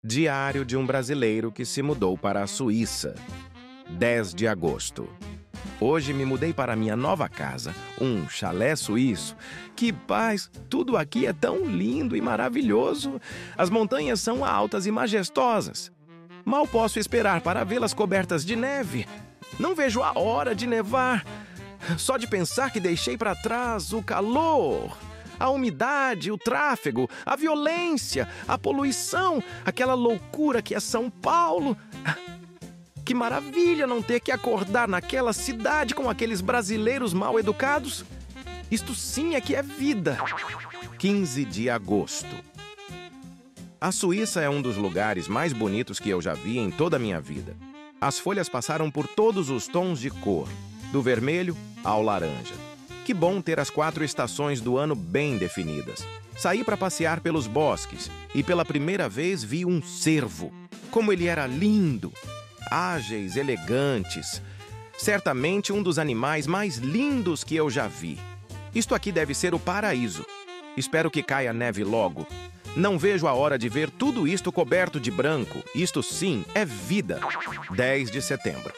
Diário de um brasileiro que se mudou para a Suíça. 10 de agosto. Hoje me mudei para minha nova casa, um chalé suíço. Que paz! Tudo aqui é tão lindo e maravilhoso. As montanhas são altas e majestosas. Mal posso esperar para vê-las cobertas de neve. Não vejo a hora de nevar. Só de pensar que deixei para trás o calor, a umidade, o tráfego, a violência, a poluição, aquela loucura que é São Paulo. Que maravilha não ter que acordar naquela cidade com aqueles brasileiros mal educados. Isto sim é que é vida. 15 de agosto. A Suíça é um dos lugares mais bonitos que eu já vi em toda a minha vida. As folhas passaram por todos os tons de cor, do vermelho ao laranja. Que bom ter as 4 estações do ano bem definidas. Saí para passear pelos bosques e pela primeira vez vi um cervo. Como ele era lindo! Ágeis, elegantes. Certamente um dos animais mais lindos que eu já vi. Isto aqui deve ser o paraíso. Espero que caia neve logo. Não vejo a hora de ver tudo isto coberto de branco. Isto sim é vida. 10 de setembro.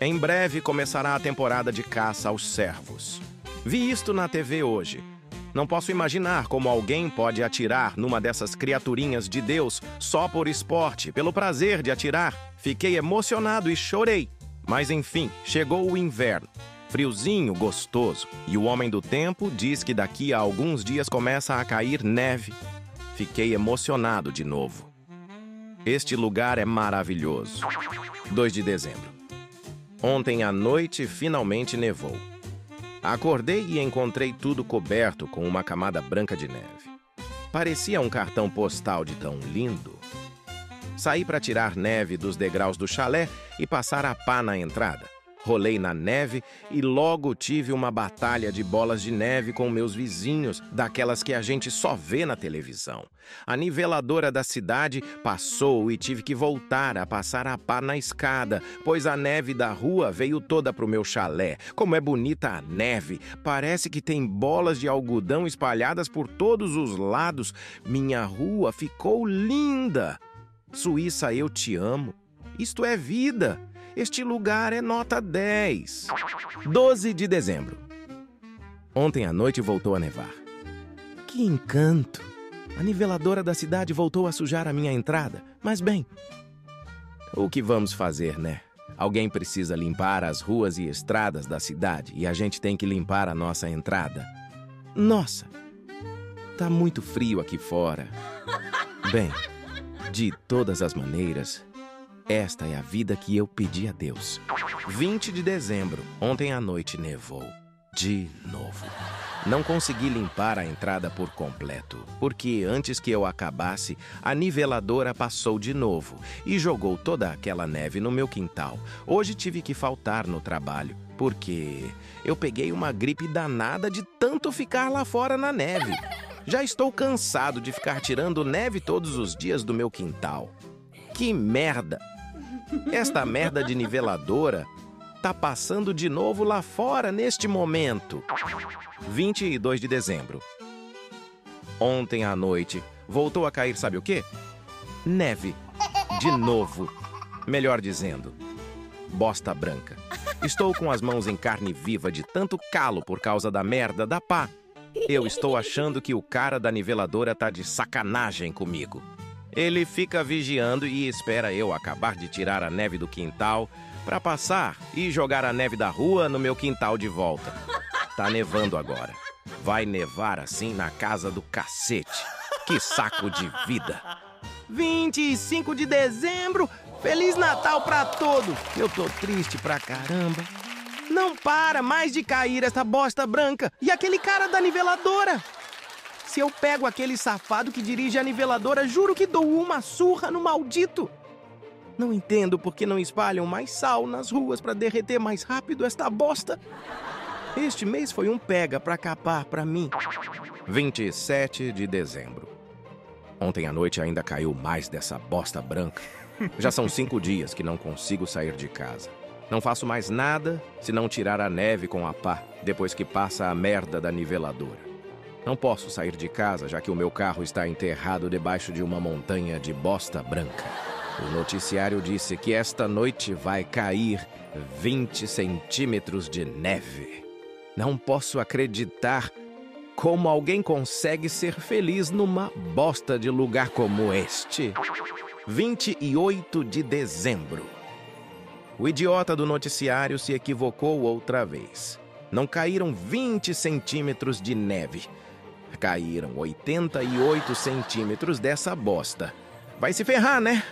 Em breve começará a temporada de caça aos cervos. Vi isto na TV hoje. Não posso imaginar como alguém pode atirar numa dessas criaturinhas de Deus só por esporte, pelo prazer de atirar. Fiquei emocionado e chorei. Mas enfim, chegou o inverno. Friozinho, gostoso. E o homem do tempo diz que daqui a alguns dias começa a cair neve. Fiquei emocionado de novo. Este lugar é maravilhoso. 2 de dezembro. Ontem à noite finalmente nevou. Acordei e encontrei tudo coberto com uma camada branca de neve. Parecia um cartão postal de tão lindo. Saí para tirar neve dos degraus do chalé e passar a pá na entrada. Rolei na neve e logo tive uma batalha de bolas de neve com meus vizinhos, daquelas que a gente só vê na televisão. A niveladora da cidade passou e tive que voltar a passar a pá na escada, pois a neve da rua veio toda pro meu chalé. Como é bonita a neve! Parece que tem bolas de algodão espalhadas por todos os lados. Minha rua ficou linda! Suíça, eu te amo. Isto é vida! Este lugar é nota 10. 12 de dezembro. Ontem à noite voltou a nevar. Que encanto! A niveladora da cidade voltou a sujar a minha entrada. Mas bem, o que vamos fazer, né? Alguém precisa limpar as ruas e estradas da cidade e a gente tem que limpar a nossa entrada. Nossa, tá muito frio aqui fora. Bem, de todas as maneiras, esta é a vida que eu pedi a Deus. 20 de dezembro. Ontem à noite nevou. De novo. Não consegui limpar a entrada por completo, porque antes que eu acabasse, a niveladora passou de novo e jogou toda aquela neve no meu quintal. Hoje tive que faltar no trabalho, porque eu peguei uma gripe danada de tanto ficar lá fora na neve. Já estou cansado de ficar tirando neve todos os dias do meu quintal. Que merda! Esta merda de niveladora tá passando de novo lá fora neste momento. 22 de dezembro. Ontem à noite voltou a cair, sabe o quê? Neve. De novo. Melhor dizendo, bosta branca. Estou com as mãos em carne viva de tanto calo por causa da merda da pá. Eu estou achando que o cara da niveladora tá de sacanagem comigo. Ele fica vigiando e espera eu acabar de tirar a neve do quintal para passar e jogar a neve da rua no meu quintal de volta. Tá nevando agora. Vai nevar assim na casa do cacete. Que saco de vida. 25 de dezembro! Feliz Natal pra todos! Eu tô triste pra caramba. Não para mais de cair essa bosta branca. E aquele cara da niveladora? Se eu pego aquele safado que dirige a niveladora, juro que dou uma surra no maldito. Não entendo por que não espalham mais sal nas ruas para derreter mais rápido esta bosta. Este mês foi um pega para capar para mim. 27 de dezembro. Ontem à noite ainda caiu mais dessa bosta branca. Já são 5 dias que não consigo sair de casa. Não faço mais nada se não tirar a neve com a pá, depois que passa a merda da niveladora. Não posso sair de casa, já que o meu carro está enterrado debaixo de uma montanha de bosta branca. O noticiário disse que esta noite vai cair 20 centímetros de neve. Não posso acreditar como alguém consegue ser feliz numa bosta de lugar como este. 28 de dezembro. O idiota do noticiário se equivocou outra vez. Não caíram 20 centímetros de neve. Caíram 88 centímetros dessa bosta. Vai se ferrar, né?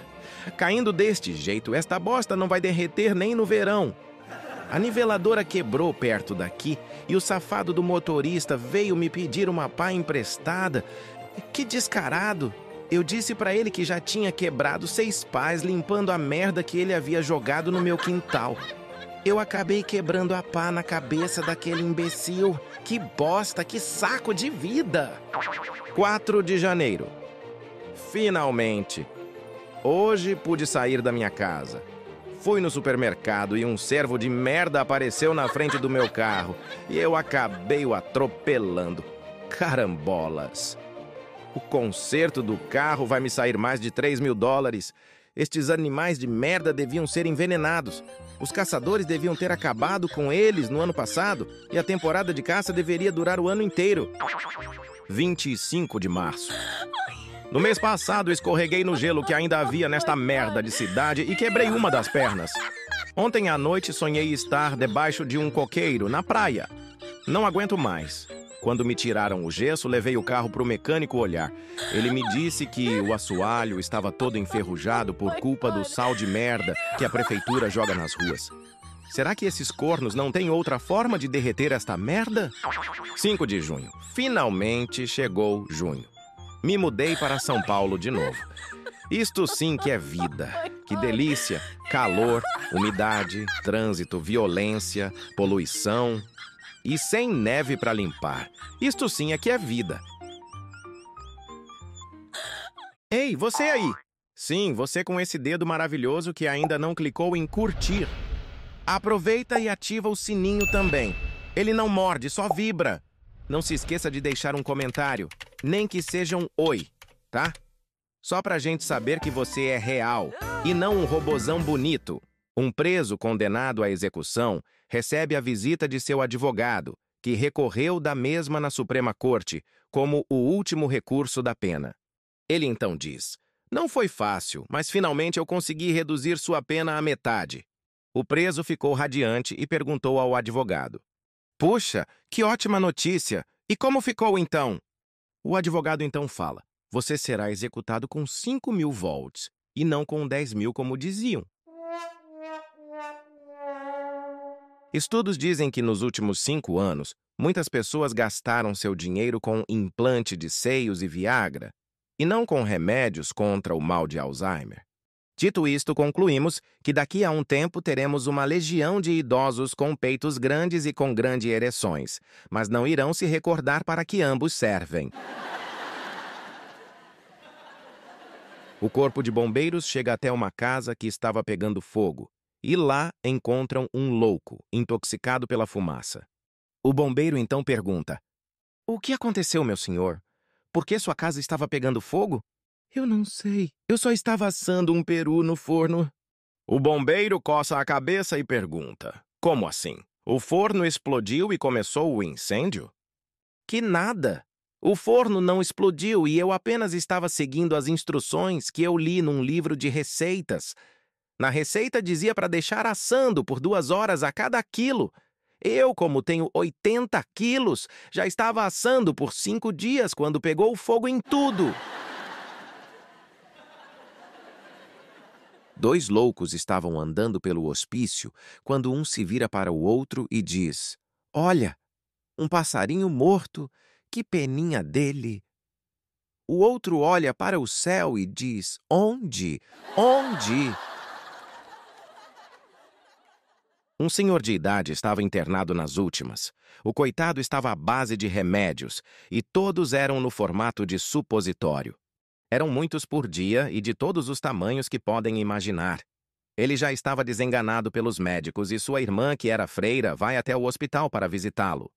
Caindo deste jeito, esta bosta não vai derreter nem no verão. A niveladora quebrou perto daqui e o safado do motorista veio me pedir uma pá emprestada. Que descarado! Eu disse pra ele que já tinha quebrado 6 pás limpando a merda que ele havia jogado no meu quintal. Eu acabei quebrando a pá na cabeça daquele imbecil. Que bosta, que saco de vida! 4 de janeiro. Finalmente! Hoje pude sair da minha casa. Fui no supermercado e um servo de merda apareceu na frente do meu carro e eu acabei o atropelando. Carambolas! O conserto do carro vai me sair mais de $3.000. Estes animais de merda deviam ser envenenados. Os caçadores deviam ter acabado com eles no ano passado e a temporada de caça deveria durar o ano inteiro. 25 de março. No mês passado, escorreguei no gelo que ainda havia nesta merda de cidade e quebrei uma das pernas. Ontem à noite sonhei estar debaixo de um coqueiro, na praia. Não aguento mais. Quando me tiraram o gesso, levei o carro para o mecânico olhar. Ele me disse que o assoalho estava todo enferrujado por culpa do sal de merda que a prefeitura joga nas ruas. Será que esses cornos não têm outra forma de derreter esta merda? 5 de junho. Finalmente chegou junho. Me mudei para São Paulo de novo. Isto sim que é vida. Que delícia! Calor, umidade, trânsito, violência, poluição e sem neve para limpar. Isto sim é que é vida. Ei, você aí! Sim, você com esse dedo maravilhoso que ainda não clicou em curtir. Aproveita e ativa o sininho também. Ele não morde, só vibra. Não se esqueça de deixar um comentário, nem que seja um oi, tá? Só pra gente saber que você é real e não um robozão bonito. Um preso condenado à execução recebe a visita de seu advogado, que recorreu da mesma na Suprema Corte, como o último recurso da pena. Ele então diz: "Não foi fácil, mas finalmente eu consegui reduzir sua pena à metade." O preso ficou radiante e perguntou ao advogado: "Puxa, que ótima notícia! E como ficou então?" O advogado então fala: "Você será executado com 5.000 volts e não com 10.000 como diziam." Estudos dizem que nos últimos 5 anos, muitas pessoas gastaram seu dinheiro com implante de seios e Viagra, e não com remédios contra o mal de Alzheimer. Dito isto, concluímos que daqui a um tempo teremos uma legião de idosos com peitos grandes e com grandes ereções, mas não irão se recordar para que ambos servem. O corpo de bombeiros chega até uma casa que estava pegando fogo, e lá encontram um louco, intoxicado pela fumaça. O bombeiro então pergunta: "O que aconteceu, meu senhor? Por que sua casa estava pegando fogo?" "Eu não sei. Eu só estava assando um peru no forno." O bombeiro coça a cabeça e pergunta: "Como assim? O forno explodiu e começou o incêndio?" "Que nada! O forno não explodiu e eu apenas estava seguindo as instruções que eu li num livro de receitas. Na receita dizia para deixar assando por 2 horas a cada quilo. Eu, como tenho 80 quilos, já estava assando por 5 dias quando pegou fogo em tudo." 2 loucos estavam andando pelo hospício quando um se vira para o outro e diz: "Olha, um passarinho morto, que peninha dele." O outro olha para o céu e diz: "Onde? Onde?" Um senhor de idade estava internado nas últimas. O coitado estava à base de remédios e todos eram no formato de supositório. Eram muitos por dia e de todos os tamanhos que podem imaginar. Ele já estava desenganado pelos médicos e sua irmã, que era freira, vai até o hospital para visitá-lo.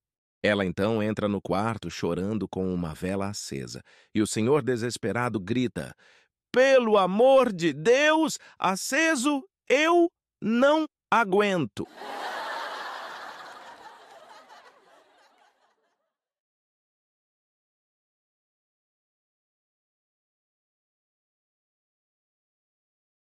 Ela então entra no quarto chorando com uma vela acesa. E o senhor, desesperado, grita: Pelo amor de Deus, aceso, eu não aguento.